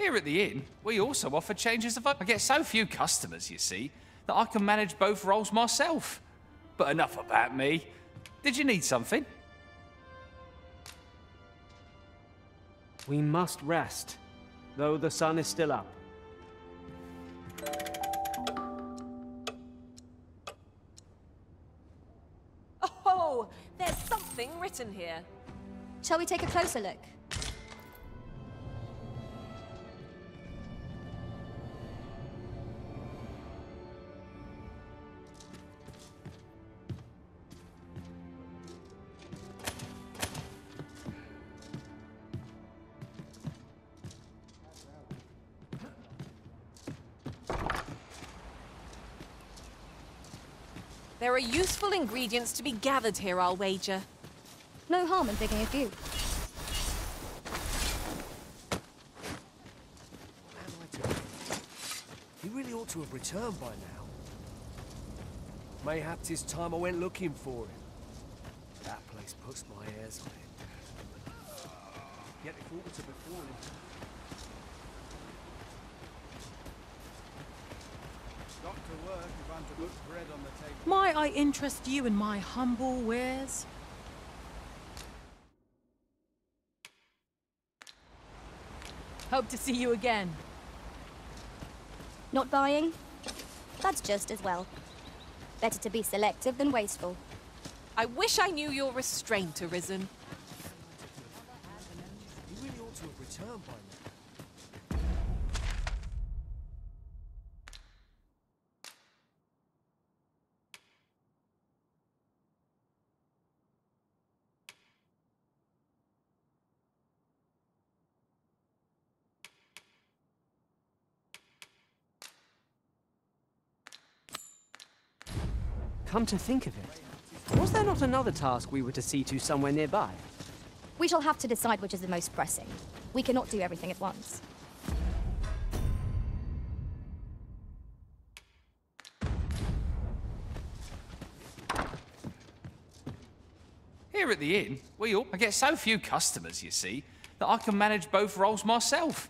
Here at the inn, we also offer changes of... I get so few customers, you see, that I can manage both roles myself. But enough about me. Did you need something? We must rest, though the sun is still up. Oh, there's something written here. Shall we take a closer look? There are useful ingredients to be gathered here, I'll wager. No harm in picking a few. He really ought to have returned by now. Mayhaps it's time I went looking for him. That place puts my hairs on it. Yet if all to befall him. Doctor work if I'm to put bread on the table. Might I interest you in my humble wares? Hope to see you again. Not buying? That's just as well. Better to be selective than wasteful. I wish I knew your restraint, Arisen. He really ought to have returned by now. Come to think of it, was there not another task we were to see to somewhere nearby? We shall have to decide which is the most pressing. We cannot do everything at once. Here at the inn, I get so few customers, you see, that I can manage both roles myself.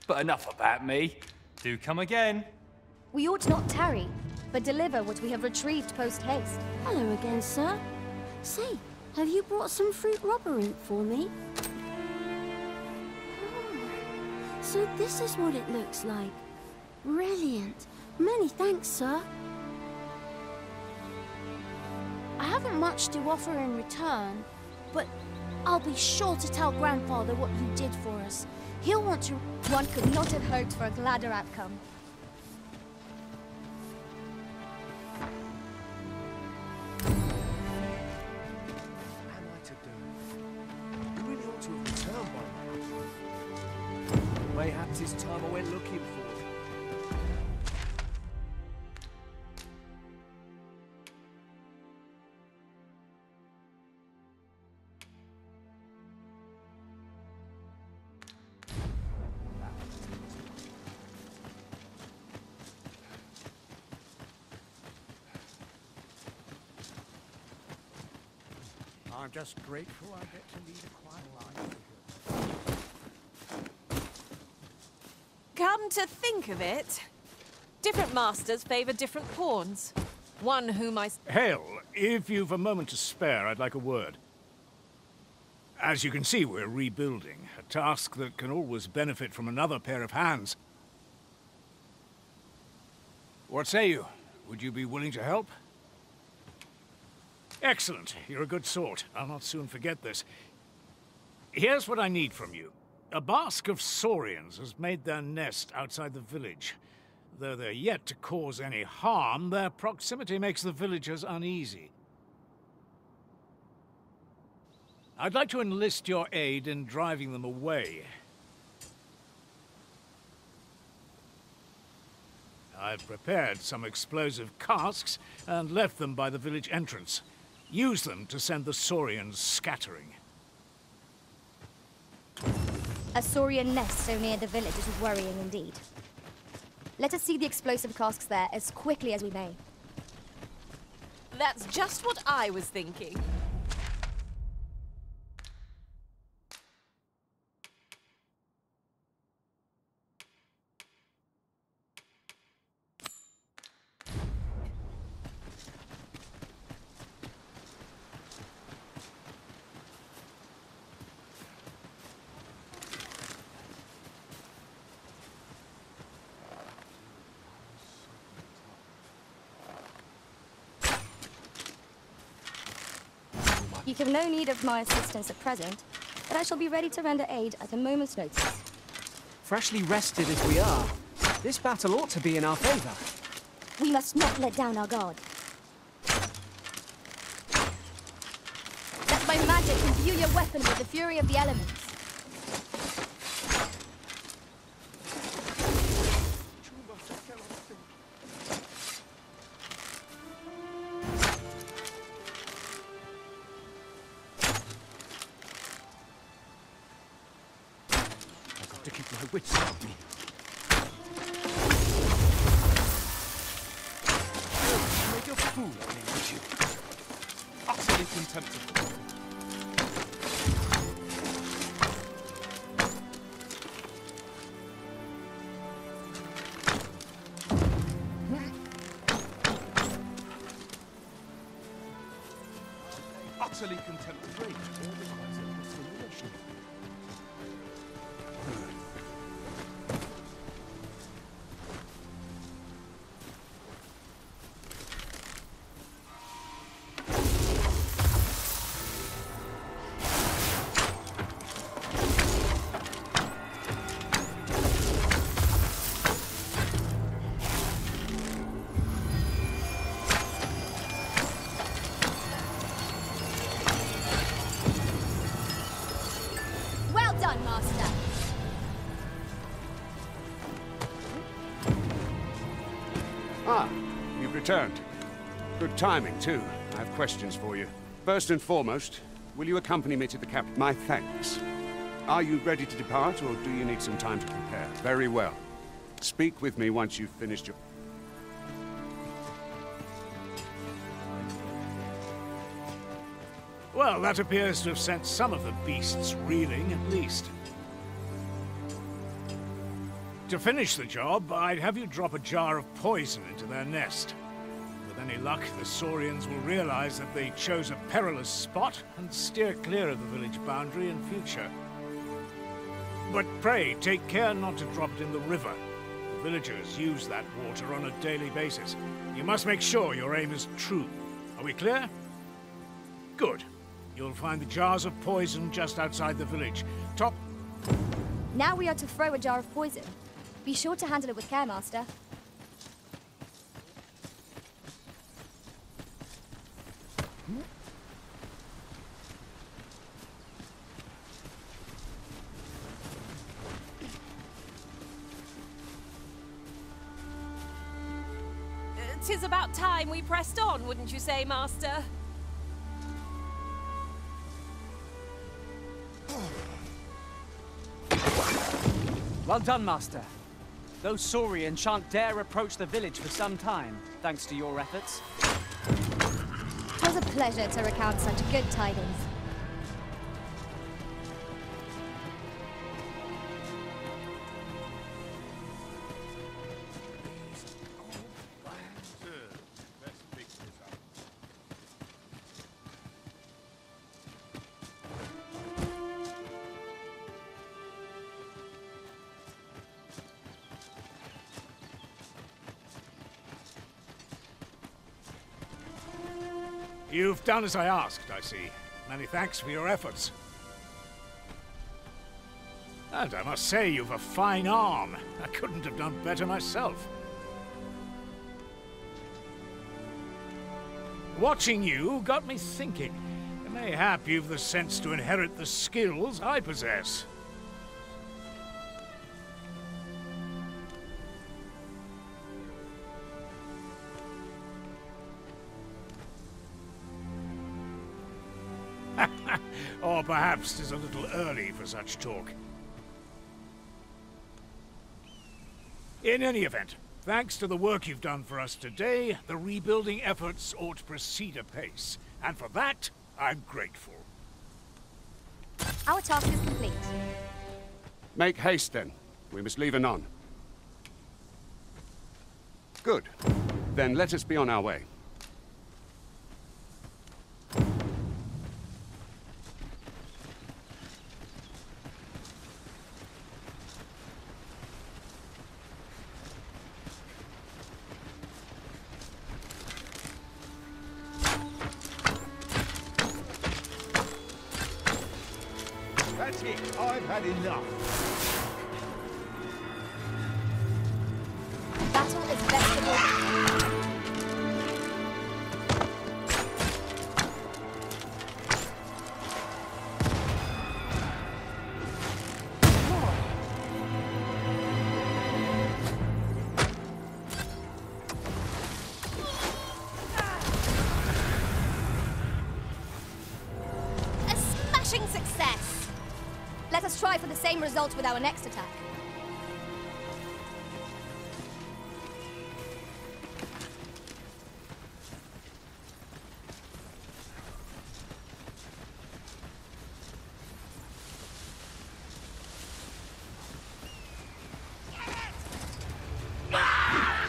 But enough about me. Do come again. We ought not tarry, but deliver what we have retrieved post-haste. Hello again, sir. Say, have you brought some fruit rubber ink for me? Oh, so this is what it looks like. Brilliant. Many thanks, sir. I haven't much to offer in return, but I'll be sure to tell Grandfather what you did for us. He'll want to... One could not have hoped for a gladder outcome. What am I to do? He really ought to have returned by now. Mayhaps it's time I went looking for him. I'm just grateful I get to lead a quiet life. Come to think of it, different masters favor different pawns. One whom I... Hail, if you've a moment to spare, I'd like a word. As you can see, we're rebuilding, a task that can always benefit from another pair of hands. What say you? Would you be willing to help? Excellent. You're a good sort. I'll not soon forget this. Here's what I need from you. A bask of saurians has made their nest outside the village. Though they're yet to cause any harm, their proximity makes the villagers uneasy. I'd like to enlist your aid in driving them away. I've prepared some explosive casks and left them by the village entrance. Use them to send the saurians scattering. A Saurian nest so near the village is worrying indeed. Let us see the explosive casks there as quickly as we may. That's just what I was thinking. You have no need of my assistance at present, but I shall be ready to render aid at a moment's notice. Freshly rested as we are, this battle ought to be in our favor. We must not let down our guard. Let my magic imbue your weapon with the fury of the elements. To keep my wits about me. You make a fool of me, would you? Utterly contemptible. Utterly contemptible. All requires a simulation. Ah, you've returned. Good timing, too. I have questions for you. First and foremost, will you accompany me to the captain? My thanks. Are you ready to depart, or do you need some time to prepare? Very well. Speak with me once you've finished your... Well, that appears to have sent some of the beasts reeling, at least. To finish the job, I'd have you drop a jar of poison into their nest. With any luck, the Saurians will realize that they chose a perilous spot and steer clear of the village boundary in future. But pray, take care not to drop it in the river. The villagers use that water on a daily basis. You must make sure your aim is true. Are we clear? Good. You'll find the jars of poison just outside the village. Top... Now we are to throw a jar of poison. Be sure to handle it with care, Master. Tis about time we pressed on, wouldn't you say, Master? Well done, Master. Those Saurians shan't dare approach the village for some time, thanks to your efforts. It was a pleasure to recount such good tidings. You've done as I asked, I see. Many thanks for your efforts. And I must say, you've a fine arm. I couldn't have done better myself. Watching you got me thinking. Mayhap you've the sense to inherit the skills I possess. Or perhaps 'tis a little early for such talk. In any event, thanks to the work you've done for us today, the rebuilding efforts ought to proceed apace. And for that, I'm grateful. Our task is complete. Make haste, then. We must leave anon. Good. Then let us be on our way. That's it. I've had enough. Battle is vegetable. A smashing success! Let us try for the same result with our next attack.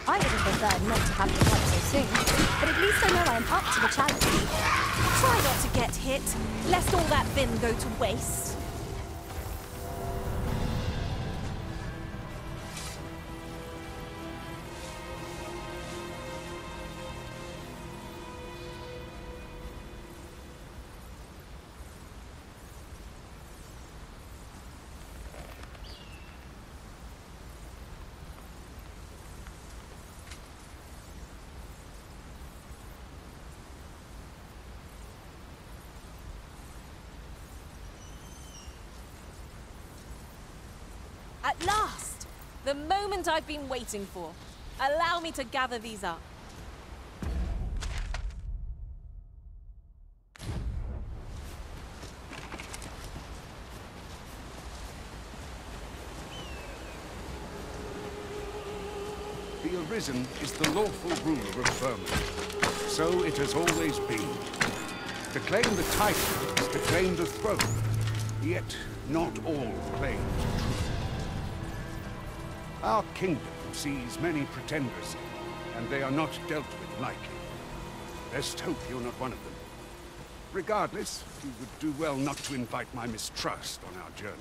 I would have preferred not to have to fight so soon, but at least I know I am up to the challenge. Try not to get hit, lest all that vim go to waste. At last! The moment I've been waiting for. Allow me to gather these up. The Arisen is the lawful ruler of Vermont. So it has always been. To claim the title is to claim the throne. Yet not all claim truth. Our kingdom sees many pretenders, and they are not dealt with lightly. Best hope you're not one of them. Regardless, you would do well not to invite my mistrust on our journey.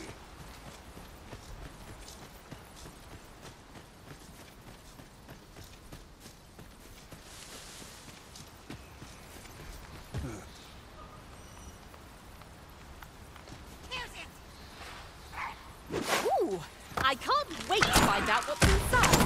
Ooh! I can't wait to find out what's inside.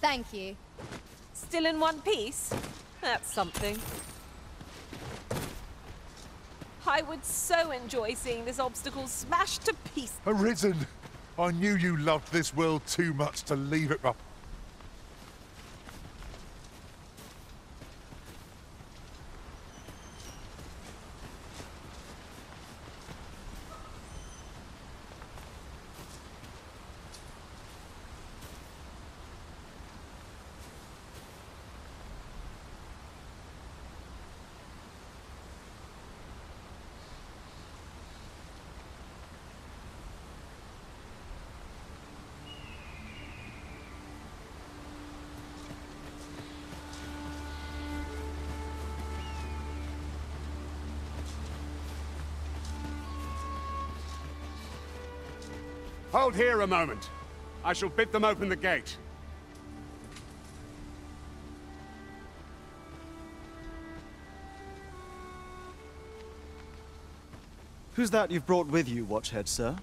Thank you. Still in one piece? That's something. I would so enjoy seeing this obstacle smashed to pieces. Arisen! I knew you loved this world too much to leave it. Hold here a moment. I shall bid them open the gate. Who's that you've brought with you, Watchhead, sir?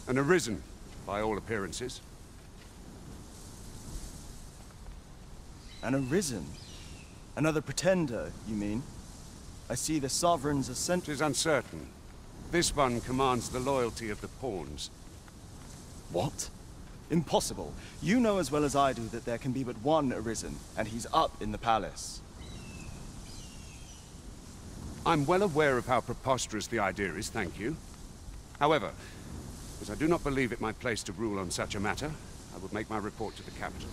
An Arisen, by all appearances. An Arisen? Another pretender, you mean? I see the Sovereign's ascent... It is uncertain. This one commands the loyalty of the pawns. What? Impossible. You know as well as I do that there can be but one Arisen, and he's up in the palace. I'm well aware of how preposterous the idea is, thank you. However, as I do not believe it my place to rule on such a matter, I will make my report to the capital.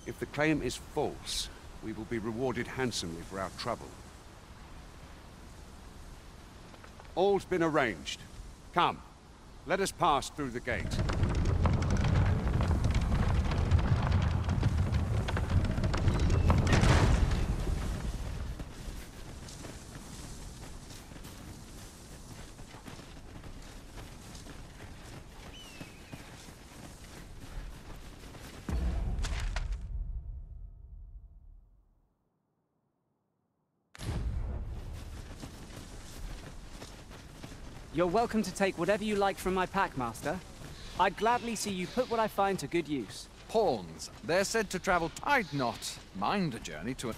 If the claim is false, we will be rewarded handsomely for our trouble. All's been arranged. Come, let us pass through the gate. You're welcome to take whatever you like from my pack, Master. I'd gladly see you put what I find to good use. Pawns. They're said to travel. I'd not mind a journey to a...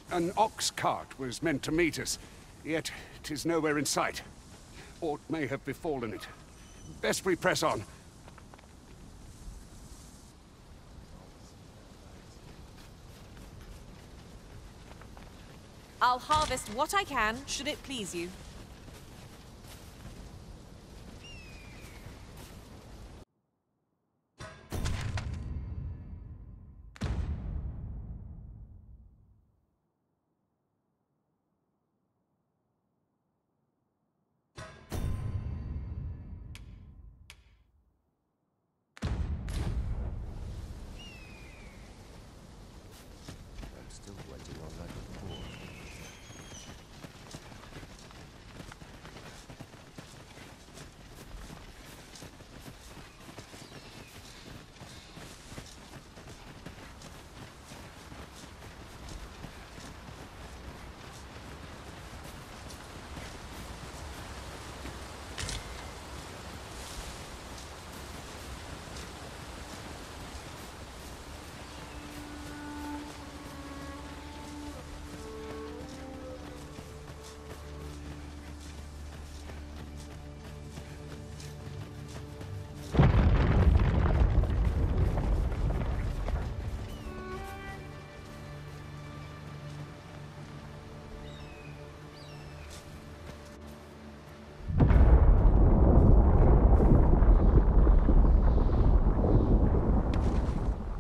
An ox cart was meant to meet us, yet 'tis nowhere in sight. Aught may have befallen it. Best we press on. I'll harvest what I can, should it please you.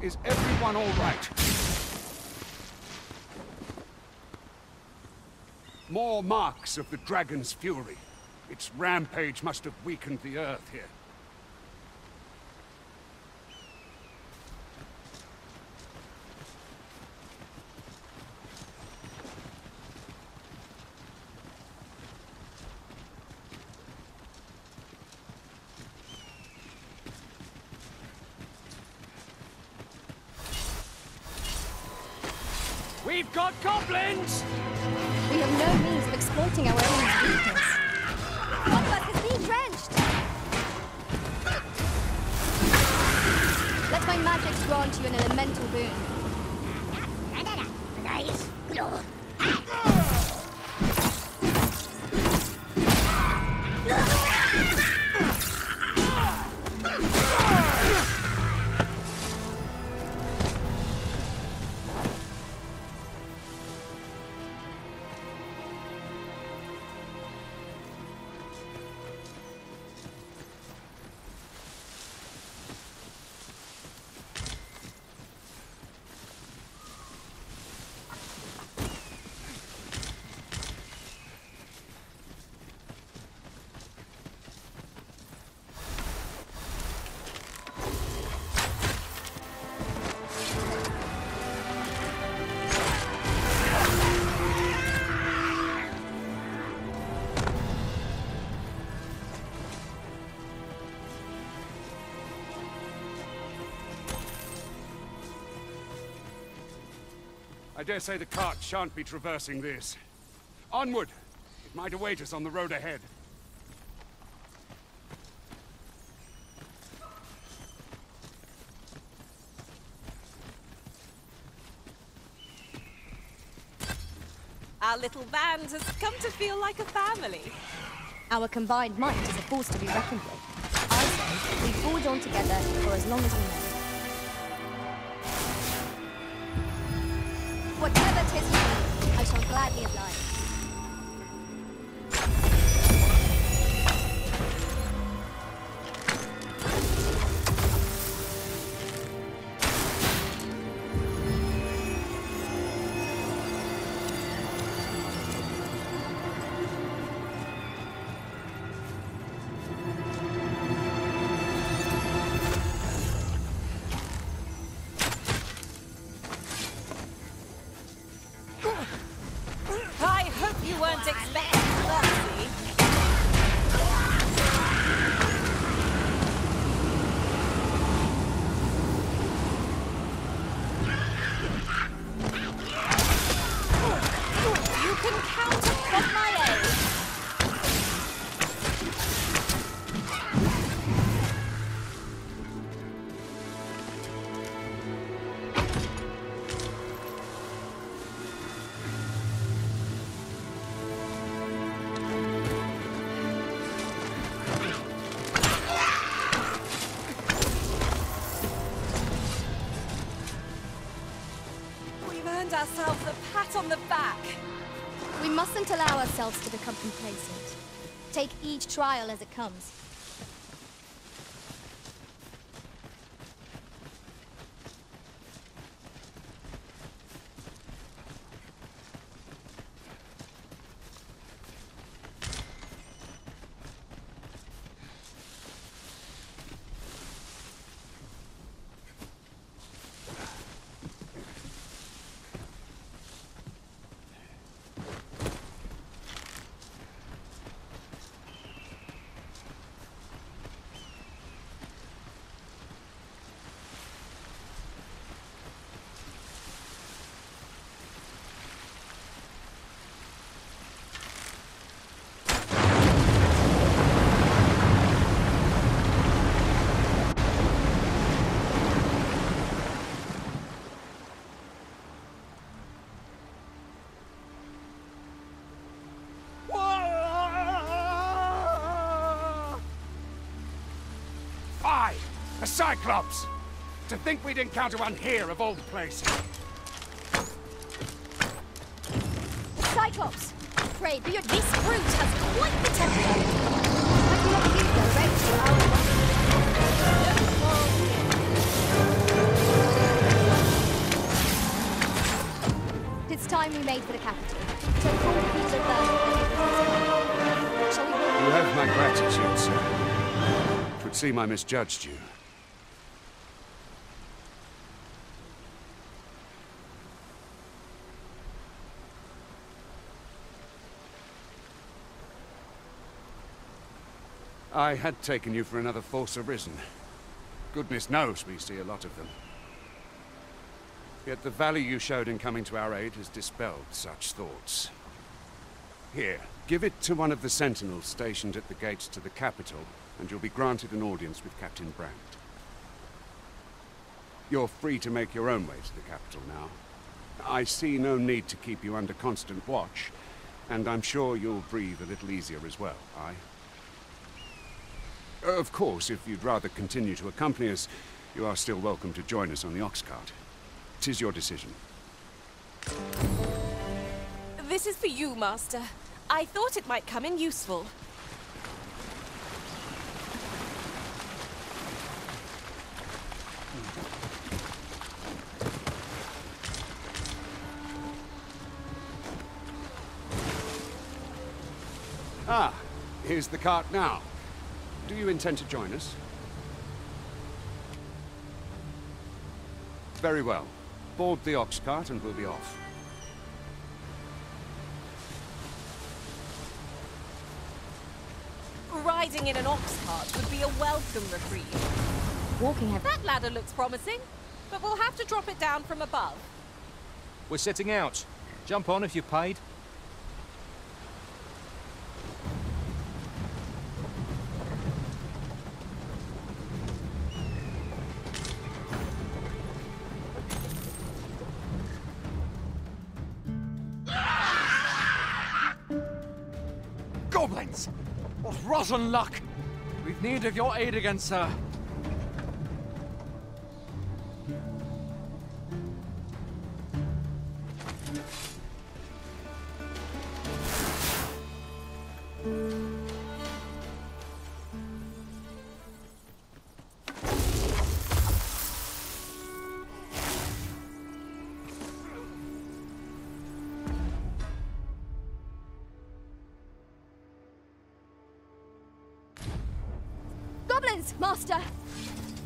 Is everyone all right? More marks of the dragon's fury. Its rampage must have weakened the earth here. We've got goblins! We have no means of exploiting our enemy's weakness. One of us is being drenched! Let my magic grant you an elemental boon. I dare say the cart shan't be traversing this. Onward! It might await us on the road ahead. Our little band has come to feel like a family. Our combined might is a force to be reckoned with. I say we forge on together for as long as we may. Whatever 'tis you need, I shall gladly oblige. I hope you weren't expecting mercy. You can count upon my aid. We've earned ourselves a pat on the back. We mustn't allow ourselves to become complacent. Take each trial as it comes. Aye! A Cyclops! To think we'd encounter one here of all places. Cyclops! Afraid, but this brute has quite the temper. I cannot use the range for our made for the capital. To inform the people of Vernon that it was his plan. Shall we walk? You have my gratitude, sir. 'Twould seem I misjudged you. I had taken you for another Force Arisen. Goodness knows we see a lot of them. Yet the value you showed in coming to our aid has dispelled such thoughts. Here, give it to one of the sentinels stationed at the gates to the capital, and you'll be granted an audience with Captain Brandt. You're free to make your own way to the capital now. I see no need to keep you under constant watch, and I'm sure you'll breathe a little easier as well, aye? Of course, if you'd rather continue to accompany us, you are still welcome to join us on the ox cart. 'Tis your decision. This is for you, Master. I thought it might come in useful. Ah, here's the cart now. Do you intend to join us? Very well. Board the ox cart and we'll be off. Riding in an ox cart would be a welcome reprieve. Walking That ladder looks promising, but we'll have to drop it down from above. We're setting out. Jump on if you've paid. Goblins! What rotten luck! We've need of your aid again, sir. Goblins, Master!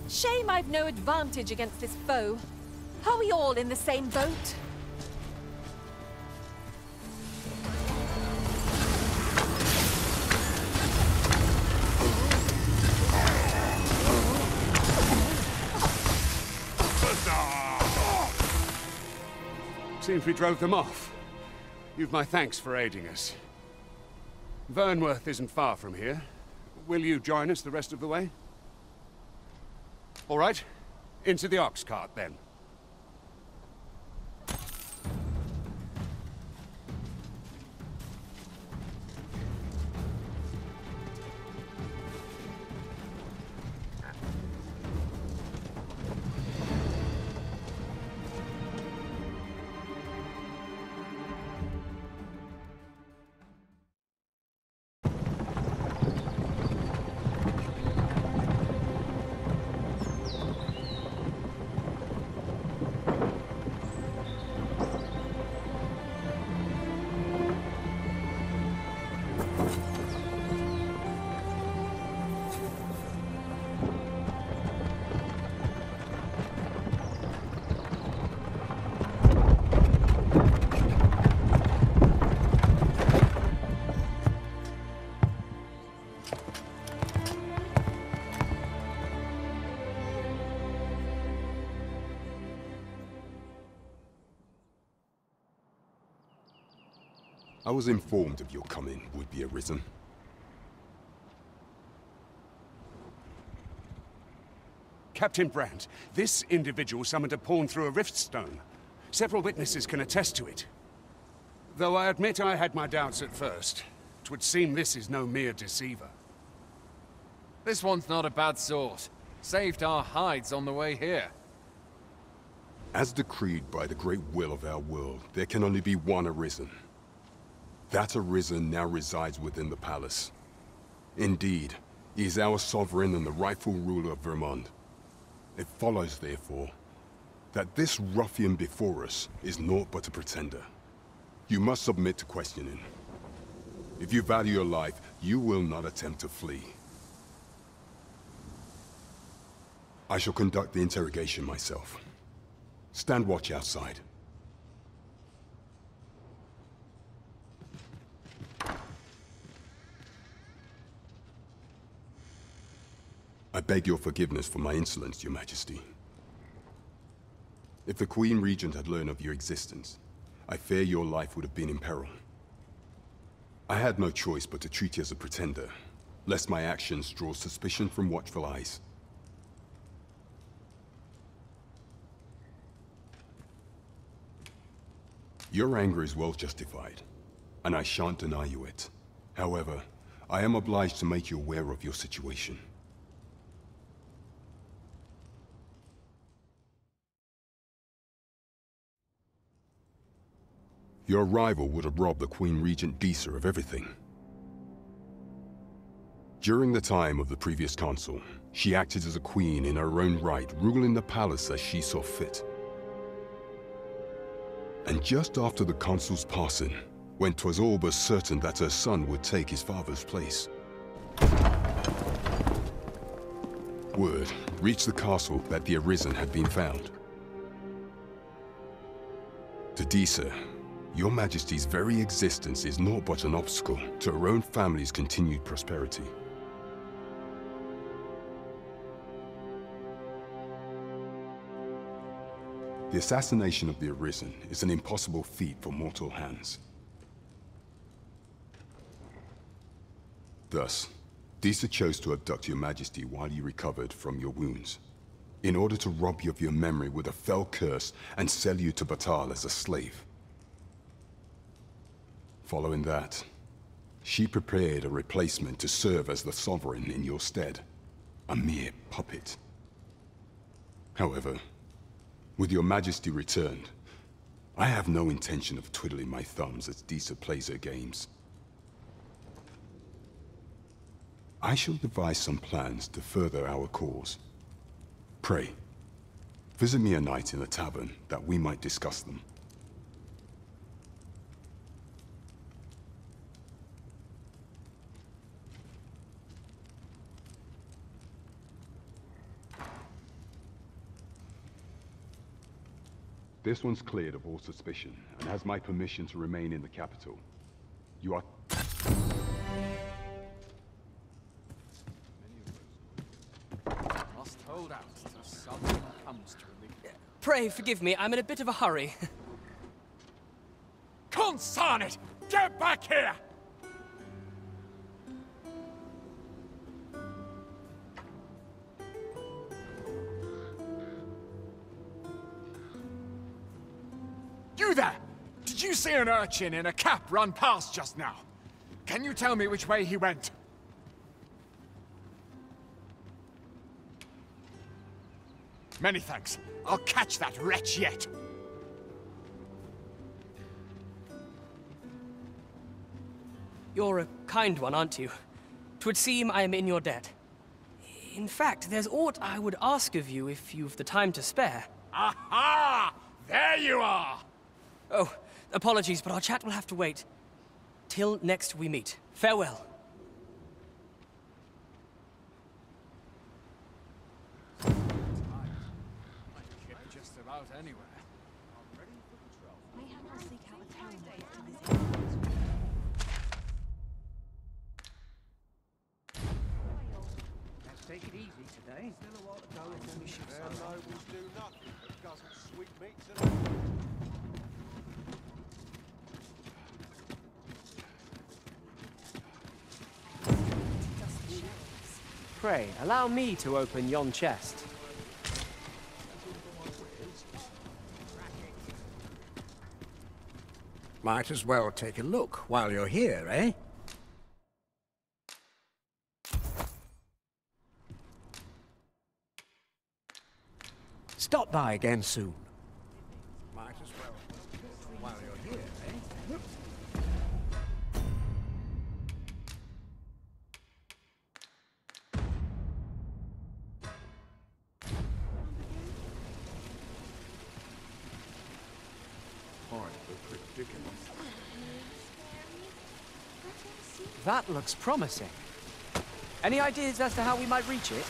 Shame I've no advantage against this foe. Are we all in the same boat? Seems we drove them off. You've my thanks for aiding us. Vernworth isn't far from here. Will you join us the rest of the way? All right. Into the ox cart, then. I was informed of your coming, would-be Arisen. Captain Brandt, this individual summoned a pawn through a rift stone. Several witnesses can attest to it. Though I admit I had my doubts at first. 'Twould seem this is no mere deceiver. This one's not a bad sort. Saved our hides on the way here. As decreed by the great will of our world, there can only be one Arisen. That Arisen now resides within the palace. Indeed, he is our sovereign and the rightful ruler of Vermont. It follows, therefore, that this ruffian before us is naught but a pretender. You must submit to questioning. If you value your life, you will not attempt to flee. I shall conduct the interrogation myself. Stand watch outside. I beg your forgiveness for my insolence, Your Majesty. If the Queen Regent had learned of your existence, I fear your life would have been in peril. I had no choice but to treat you as a pretender, lest my actions draw suspicion from watchful eyes. Your anger is well justified, and I shan't deny you it. However, I am obliged to make you aware of your situation. Your arrival would have robbed the Queen Regent Disa of everything. During the time of the previous consul, she acted as a queen in her own right, ruling the palace as she saw fit. And just after the consul's passing, when 'twas all but certain that her son would take his father's place, word reached the castle that the Arisen had been found. To Disa, Your Majesty's very existence is naught but an obstacle to her own family's continued prosperity. The assassination of the Arisen is an impossible feat for mortal hands. Thus, Disa chose to abduct Your Majesty while you recovered from your wounds, in order to rob you of your memory with a fell curse and sell you to Batal as a slave. Following that, she prepared a replacement to serve as the sovereign in your stead, a mere puppet. However, with Your Majesty returned, I have no intention of twiddling my thumbs as Disa plays her games. I shall devise some plans to further our cause. Pray, visit me a night in the tavern that we might discuss them. This one's cleared of all suspicion, and has my permission to remain in the capital. You are... Must hold out till someone comes to relieve. Pray forgive me, I'm in a bit of a hurry. Consign it! Get back here! You there! Did you see an urchin in a cap run past just now? Can you tell me which way he went? Many thanks. I'll catch that wretch yet. You're a kind one, aren't you? 'Twould seem I am in your debt. In fact, there's aught I would ask of you if you've the time to spare. Aha! There you are! Oh, apologies, but our chat will have to wait. Till next we meet. Farewell. Just about anywhere. Let's take it easy today. Still a while to go until we shoot Their something. nobles do nothing but guzzle sweetmeats and... Pray, allow me to open yon chest. Might as well take a look while you're here, eh? Stop by again soon. Might as well while you're here, eh? That looks promising. Any ideas as to how we might reach it?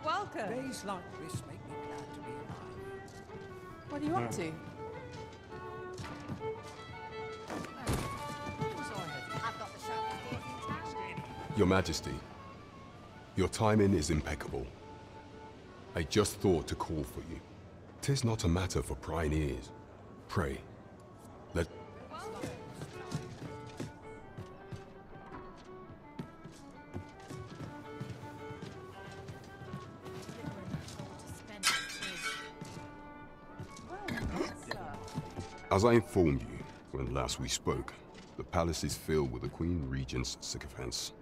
Welcome. Days like this make me glad to be alive. What are you up to? Your Majesty, your timing is impeccable. I just thought to call for you. 'Tis not a matter for prying ears. Pray, let... As I informed you when last we spoke, the palace is filled with the Queen Regent's sycophants.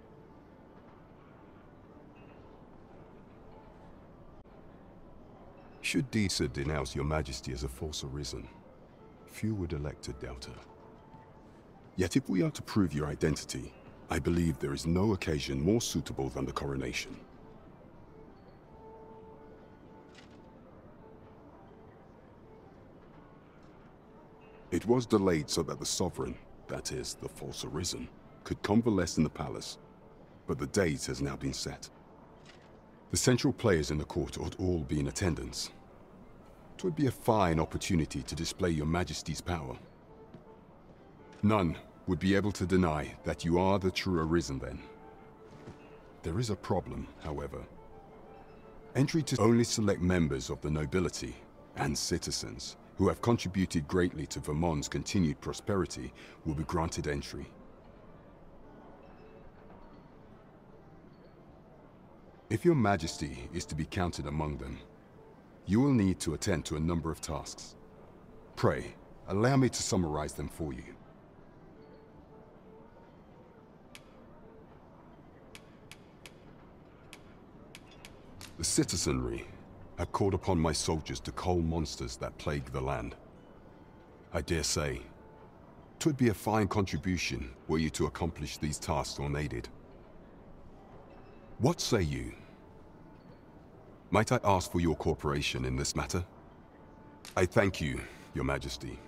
Should Disa denounce your Majesty as a false arisen, few would elect to doubt her. Yet if we are to prove your identity, I believe there is no occasion more suitable than the coronation. It was delayed so that the sovereign, that is, the false arisen, could convalesce in the palace, but the date has now been set. The central players in the court ought all be in attendance. 'Twould be a fine opportunity to display your Majesty's power. None would be able to deny that you are the true arisen then. There is a problem, however. Entry to only select members of the nobility and citizens who have contributed greatly to Vermont's continued prosperity will be granted entry. If your Majesty is to be counted among them, you will need to attend to a number of tasks. Pray, allow me to summarize them for you. The citizenry have called upon my soldiers to cull monsters that plague the land. I dare say, 'twould be a fine contribution were you to accomplish these tasks unaided. What say you? Might I ask for your cooperation in this matter? I thank you, Your Majesty.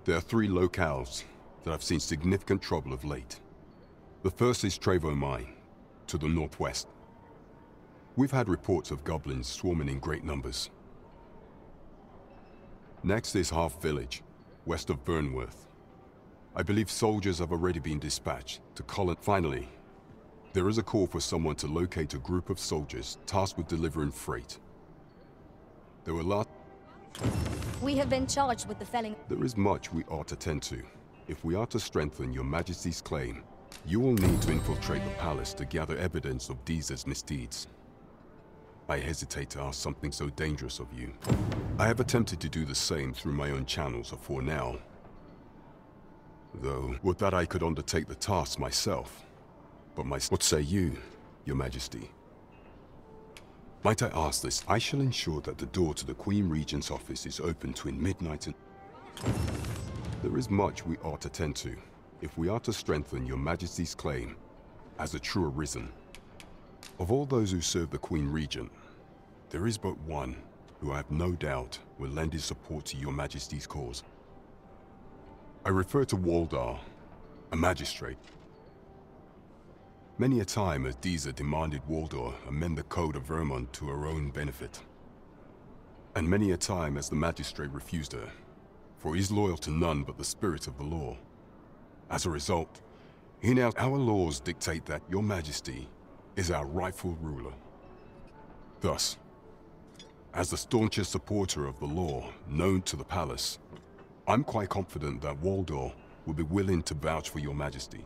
There are 3 locales that have seen significant trouble of late. The first is Trevo Mine, to the northwest. We've had reports of goblins swarming in great numbers. Next is Half Village, west of Burnworth. I believe soldiers have already been dispatched to cull it. Finally, there is a call for someone to locate a group of soldiers tasked with delivering freight. There were We have been charged with the felling. There is much we ought to tend to. If we are to strengthen your Majesty's claim, you will need to infiltrate the palace to gather evidence of Disa's misdeeds. I hesitate to ask something so dangerous of you. I have attempted to do the same through my own channels afore now. Though, would that I could undertake the task myself. But what say you, Your Majesty? Might I ask this? I shall ensure that the door to the Queen Regent's office is open between midnight and... There is much we ought to tend to, if we are to strengthen your Majesty's claim as a true arisen. Of all those who serve the Queen Regent, there is but one who I have no doubt will lend his support to your Majesty's cause. I refer to Waldar, a magistrate. Many a time has Disa demanded Waldar amend the code of Vermont to her own benefit. And many a time has the magistrate refused her, for he is loyal to none but the spirit of the law. As a result, our laws dictate that your Majesty is our rightful ruler. Thus, as the staunchest supporter of the law known to the palace, I'm quite confident that Waldor will be willing to vouch for your Majesty.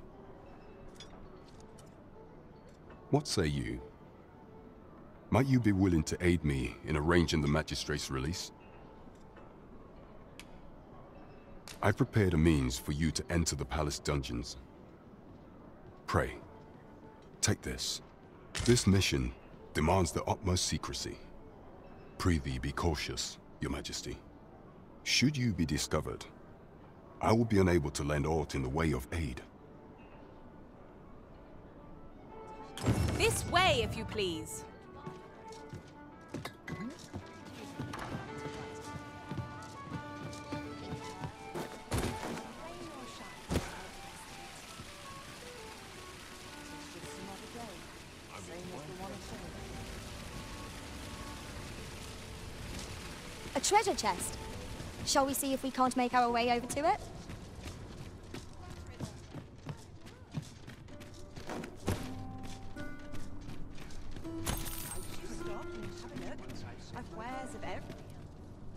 What say you? Might you be willing to aid me in arranging the magistrate's release? I prepared a means for you to enter the palace dungeons. Pray, take this. This mission demands the utmost secrecy. Prithee be cautious, Your Majesty. Should you be discovered, I will be unable to lend aught in the way of aid. This way, if you please. A treasure chest. Shall we see if we can't make our way over to it?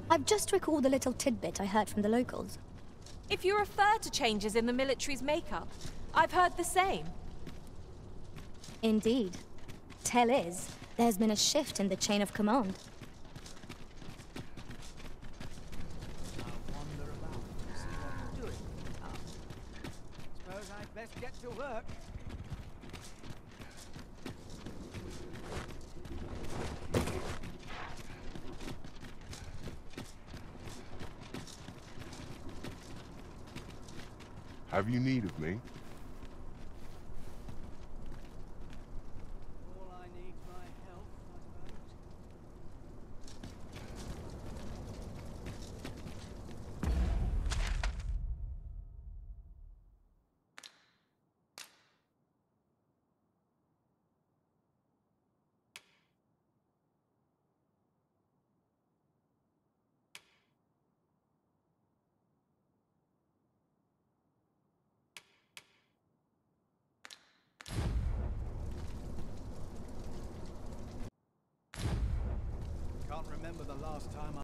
I've just recalled a little tidbit I heard from the locals. If you refer to changes in the military's makeup, I've heard the same. Indeed. Tell is, there's been a shift in the chain of command. Suppose I'd best get to work. Have you need of me? Can't remember the last time